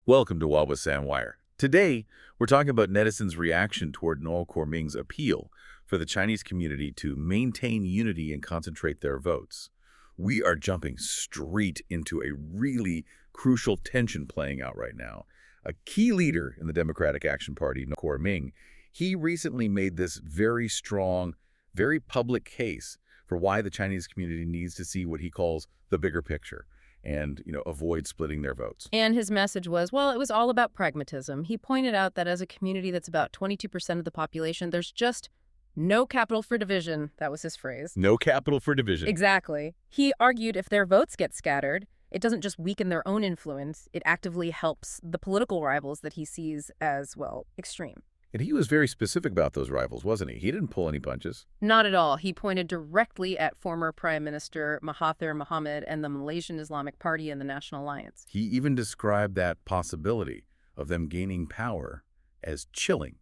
Welcome to Wawa Sandwire. Today, we're talking about netizens' reaction toward Noel Corming's appeal for the Chinese community to maintain unity and concentrate their votes. We are jumping straight into a really crucial tension playing out right now. A key leader in the Democratic Action Party, Noel Corming, he recently made this very strong, very public case for why the Chinese community needs to see what he calls the bigger picture and, avoid splitting their votes. And his message was, well, it was all about pragmatism. He pointed out that as a community that's about 22% of the population, there's just no capital for division. That was his phrase. No capital for division. Exactly. He argued if their votes get scattered, it doesn't just weaken their own influence, it actively helps the political rivals that he sees as, well, extreme. And he was very specific about those rivals, wasn't he? He didn't pull any punches. Not at all. He pointed directly at former Prime Minister Mahathir Mohamad and the Malaysian Islamic Party and the National Alliance. He even described that possibility of them gaining power as chilling.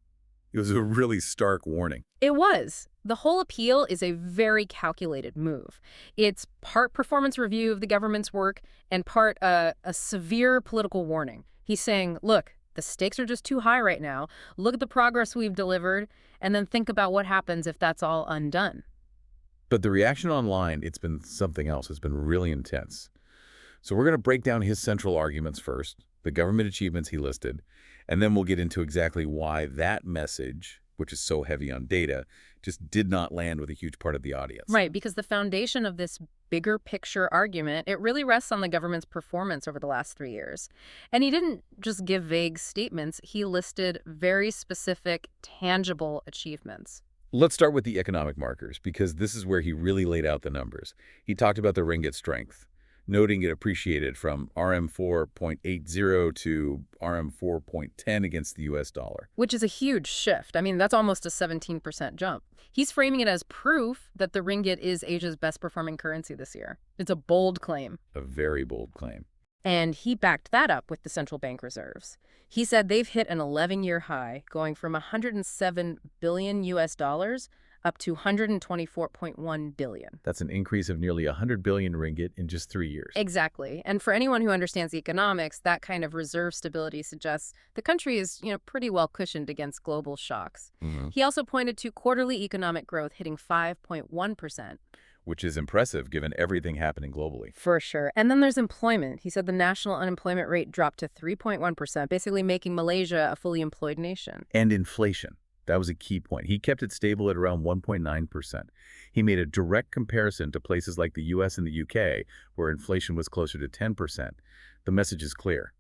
It was a really stark warning. It was. The whole appeal is a very calculated move. It's part performance review of the government's work and part a severe political warning. He's saying, look, the stakes are just too high right now. Look at the progress we've delivered, and then think about what happens if that's all undone. But the reaction online, it's been something else. It's been really intense. So we're going to break down his central arguments first, the government achievements he listed, and then we'll get into exactly why that message, which is so heavy on data, just did not land with a huge part of the audience. Right, because the foundation of this bigger picture argument, it really rests on the government's performance over the last 3 years. And he didn't just give vague statements. He listed very specific, tangible achievements. Let's start with the economic markers, because this is where he really laid out the numbers. He talked about the ringgit strength, noting it appreciated from RM 4.80 to RM 4.10 against the U.S. dollar. Which is a huge shift. I mean, that's almost a 17% jump. He's framing it as proof that the ringgit is Asia's best performing currency this year. It's a bold claim. A very bold claim. And he backed that up with the central bank reserves. He said they've hit an 11-year high, going from 107 billion U.S. dollars up to 124.1 billion. That's an increase of nearly 100 billion ringgit in just 3 years. Exactly. And for anyone who understands economics, that kind of reserve stability suggests the country is, pretty well cushioned against global shocks. He also pointed to quarterly economic growth hitting 5.1%. Which is impressive given everything happening globally. For sure. And then there's employment. He said the national unemployment rate dropped to 3.1%, basically making Malaysia a fully employed nation. And inflation. That was a key point. He kept it stable at around 1.9%. He made a direct comparison to places like the U.S. and the U.K., where inflation was closer to 10%. The message is clear.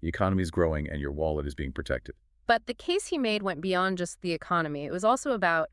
The economy is growing and your wallet is being protected. But the case he made went beyond just the economy. It was also about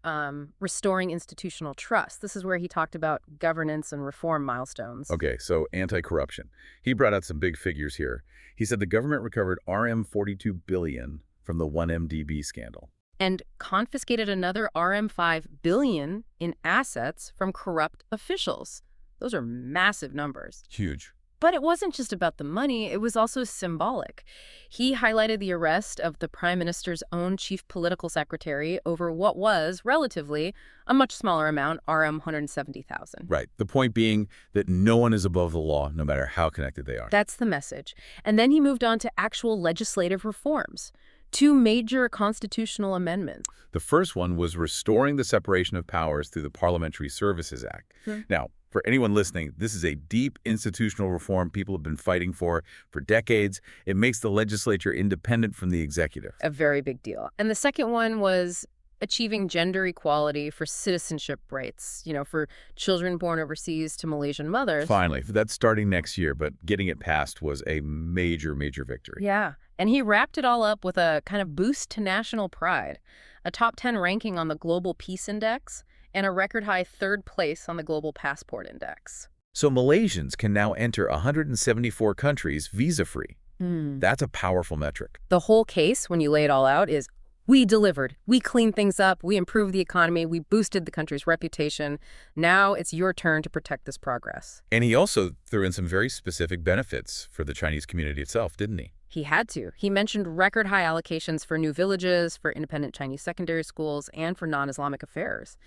restoring institutional trust. This is where he talked about governance and reform milestones. Okay, so anti-corruption. He brought out some big figures here. He said the government recovered RM 42 billion from the 1MDB scandal. And confiscated another RM 5 billion in assets from corrupt officials. Those are massive numbers. Huge. But it wasn't just about the money, it was also symbolic. He highlighted the arrest of the Prime Minister's own chief political secretary over what was, relatively, a much smaller amount, RM 170,000. Right. The point being that no one is above the law, no matter how connected they are. That's the message. And then he moved on to actual legislative reforms. 2 major constitutional amendments. The first one was restoring the separation of powers through the Parliamentary Services Act. Now, for anyone listening, this is a deep institutional reform people have been fighting for decades. It makes the legislature independent from the executive. A very big deal. And the second one was achieving gender equality for citizenship rights, for children born overseas to Malaysian mothers. Finally, that's starting next year, but getting it passed was a major, major victory. Yeah. And he wrapped it all up with a kind of boost to national pride, a top 10 ranking on the Global Peace Index, and a record-high 3rd place on the Global Passport Index. So Malaysians can now enter 174 countries visa-free. That's a powerful metric. The whole case, when you lay it all out, is we delivered. We cleaned things up. We improved the economy. We boosted the country's reputation. Now it's your turn to protect this progress. And he also threw in some very specific benefits for the Chinese community itself, didn't he? He had to. He mentioned record-high allocations for new villages, for independent Chinese secondary schools, and for non-Islamic affairs.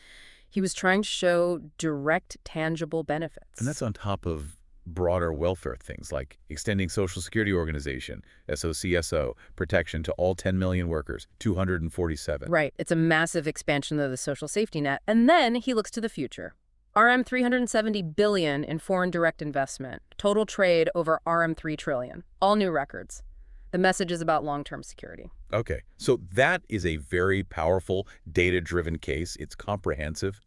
He was trying to show direct, tangible benefits. And that's on top of broader welfare things like extending Social Security Organization, SOCSO, protection to all 10 million workers, 247. Right. It's a massive expansion of the social safety net. And then he looks to the future. RM 370 billion in foreign direct investment, total trade over RM 3 trillion, all new records. The message is about long-term security. Okay, so that is a very powerful, data-driven case. It's comprehensive.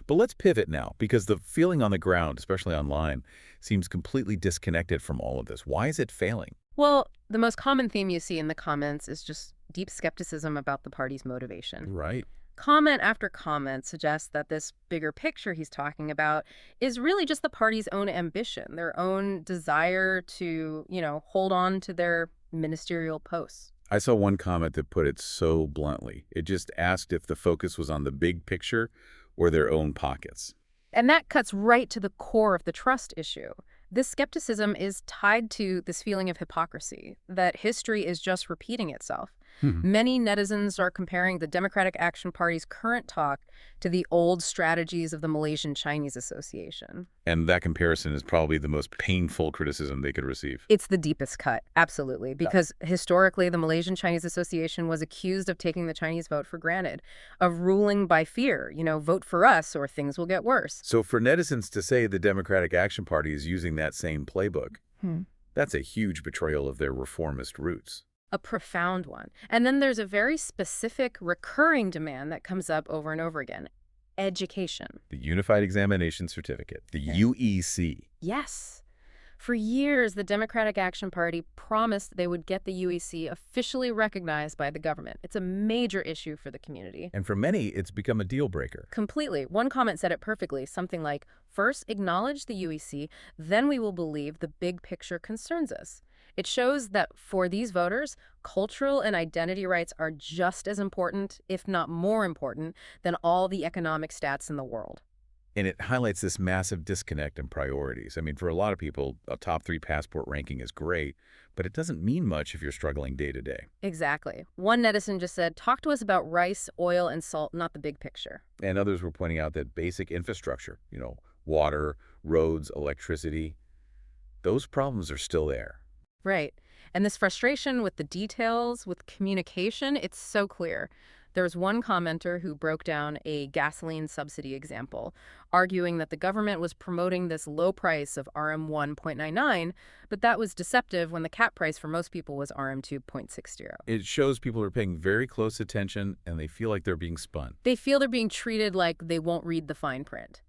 But let's pivot now, because the feeling on the ground, especially online, seems completely disconnected from all of this. Why is it failing? Well, the most common theme you see in the comments is just deep skepticism about the party's motivation. Right. Comment after comment suggests that this bigger picture he's talking about is really just the party's own ambition, their own desire to, hold on to their ministerial posts. I saw one comment that put it so bluntly. It just asked if the focus was on the big picture or their own pockets. And that cuts right to the core of the trust issue. This skepticism is tied to this feeling of hypocrisy, that history is just repeating itself. Many netizens are comparing the Democratic Action Party's current talk to the old strategies of the Malaysian-Chinese Association. And that comparison is probably the most painful criticism they could receive. It's the deepest cut, absolutely, because historically the Malaysian-Chinese Association was accused of taking the Chinese vote for granted, of ruling by fear, vote for us or things will get worse. So for netizens to say the Democratic Action Party is using that same playbook, that's a huge betrayal of their reformist roots. A profound one. And then there's a very specific recurring demand that comes up over and over again. Education. The Unified Examination Certificate, the UEC. Yes. For years, the Democratic Action Party promised they would get the UEC officially recognized by the government. It's a major issue for the community. And for many, it's become a deal breaker. Completely. One comment said it perfectly, something like, first acknowledge the UEC, then we will believe the big picture concerns us. It shows that for these voters, cultural and identity rights are just as important, if not more important, than all the economic stats in the world. And it highlights this massive disconnect in priorities. I mean, for a lot of people, a top 3 passport ranking is great, but it doesn't mean much if you're struggling day to day. Exactly. One netizen just said, talk to us about rice, oil, and salt, not the big picture. And others were pointing out that basic infrastructure, water, roads, electricity, those problems are still there. Right. And this frustration with the details, with communication, it's so clear. There's one commenter who broke down a gasoline subsidy example, arguing that the government was promoting this low price of RM 1.99, but that was deceptive when the cap price for most people was RM 2.60. It shows people are paying very close attention and they feel like they're being spun. They feel they're being treated like they won't read the fine print.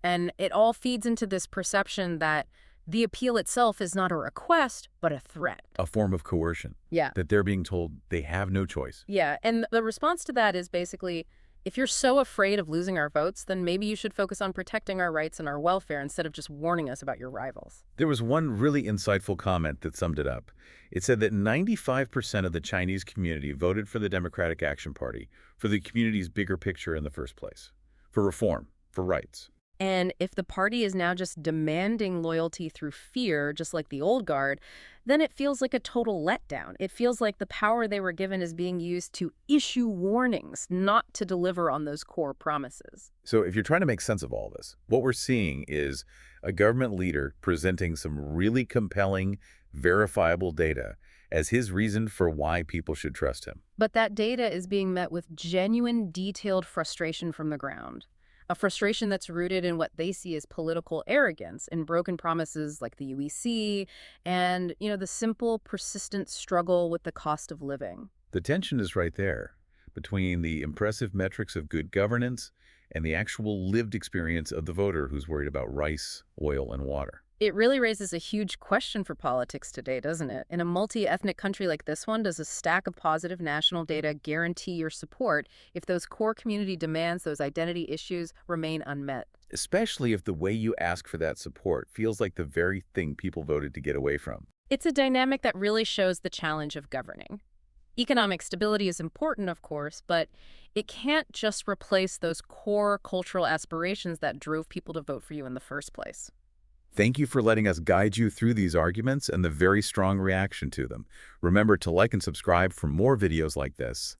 And it all feeds into this perception that the appeal itself is not a request, but a threat. A form of coercion. Yeah. That they're being told they have no choice. Yeah, and the response to that is basically, if you're so afraid of losing our votes, then maybe you should focus on protecting our rights and our welfare instead of just warning us about your rivals. There was one really insightful comment that summed it up. It said that 95% of the Chinese community voted for the Democratic Action Party for the community's bigger picture in the first place, for reform, for rights. And if the party is now just demanding loyalty through fear, just like the old guard, then it feels like a total letdown. It feels like the power they were given is being used to issue warnings, not to deliver on those core promises. So if you're trying to make sense of all this, what we're seeing is a government leader presenting some really compelling, verifiable data as his reason for why people should trust him. But that data is being met with genuine, detailed frustration from the ground. A frustration that's rooted in what they see as political arrogance and broken promises like the UEC and, the simple, persistent struggle with the cost of living. The tension is right there between the impressive metrics of good governance and the actual lived experience of the voter who's worried about rice, oil, and water. It really raises a huge question for politics today, doesn't it? In a multi-ethnic country like this one, does a stack of positive national data guarantee your support if those core community demands, those identity issues, remain unmet? Especially if the way you ask for that support feels like the very thing people voted to get away from. It's a dynamic that really shows the challenge of governing. Economic stability is important, of course, but it can't just replace those core cultural aspirations that drove people to vote for you in the first place. Thank you for letting us guide you through these arguments and the very strong reaction to them. Remember to like and subscribe for more videos like this.